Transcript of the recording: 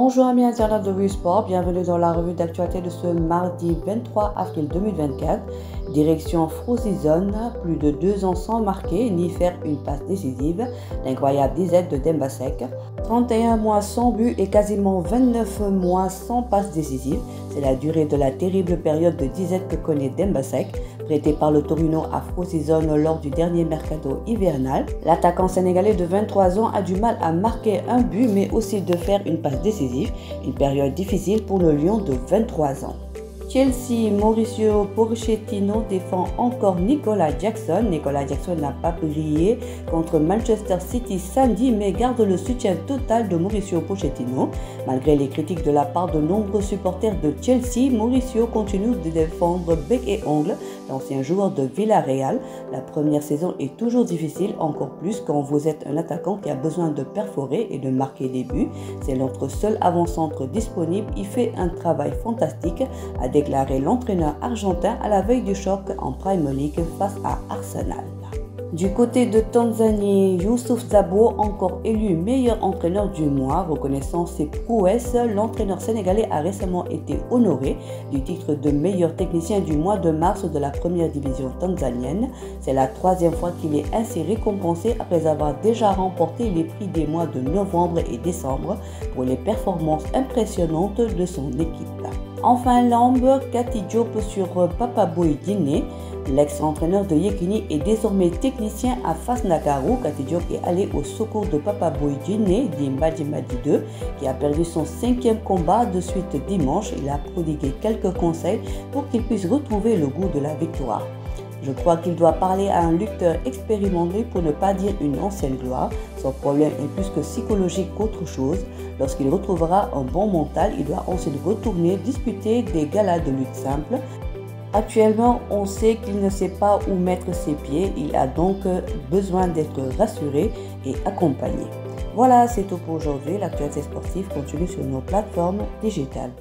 Bonjour amis internautes de Wii Sport, bienvenue dans la revue d'actualité de ce mardi 23 avril 2024. Direction Frosinone, plus de 2 ans sans marquer ni faire une passe décisive. L'incroyable disette de Demba Seck. 31 mois sans but et quasiment 29 mois sans passe décisive. C'est la durée de la terrible période de disette que connaît Demba Seck, prêté par le Torino à Frosinone lors du dernier mercato hivernal. L'attaquant sénégalais de 23 ans a du mal à marquer un but mais aussi de faire une passe décisive, une période difficile pour le Lion de 23 ans. Chelsea, Mauricio Pochettino défend encore Nicolas Jackson. Nicolas Jackson n'a pas brillé contre Manchester City samedi mais garde le soutien total de Mauricio Pochettino. Malgré les critiques de la part de nombreux supporters de Chelsea, Mauricio continue de défendre bec et ongle l'ancien joueur de Villarreal. La première saison est toujours difficile, encore plus quand vous êtes un attaquant qui a besoin de perforer et de marquer des buts. C'est notre seul avant-centre disponible, il fait un travail fantastique, a déclaré l'entraîneur argentin à la veille du choc en Premier League face à Arsenal. Du côté de Tanzanie, Youssouf Zabo, encore élu meilleur entraîneur du mois, reconnaissant ses prouesses, l'entraîneur sénégalais a récemment été honoré du titre de meilleur technicien du mois de mars de la première division tanzanienne. C'est la troisième fois qu'il est ainsi récompensé après avoir déjà remporté les prix des mois de novembre et décembre pour les performances impressionnantes de son équipe. En Finlande, Kati Diop sur Papa Boy Djiné. L'ex-entraîneur de Yekini est désormais technicien à Fass Ndakaaru. Kati Diop est allé au secours de Papa Boy Djiné, dit Mbadji Madi 2, qui a perdu son 5e combat de suite dimanche. Il a prodigué quelques conseils pour qu'il puisse retrouver le goût de la victoire. Je crois qu'il doit parler à un lutteur expérimenté pour ne pas dire une ancienne gloire. Son problème est plus que psychologique qu'autre chose. Lorsqu'il retrouvera un bon mental, il doit ensuite retourner disputer des galas de lutte simple. Actuellement, on sait qu'il ne sait pas où mettre ses pieds. Il a donc besoin d'être rassuré et accompagné. Voilà, c'est tout pour aujourd'hui. L'actualité sportive continue sur nos plateformes digitales.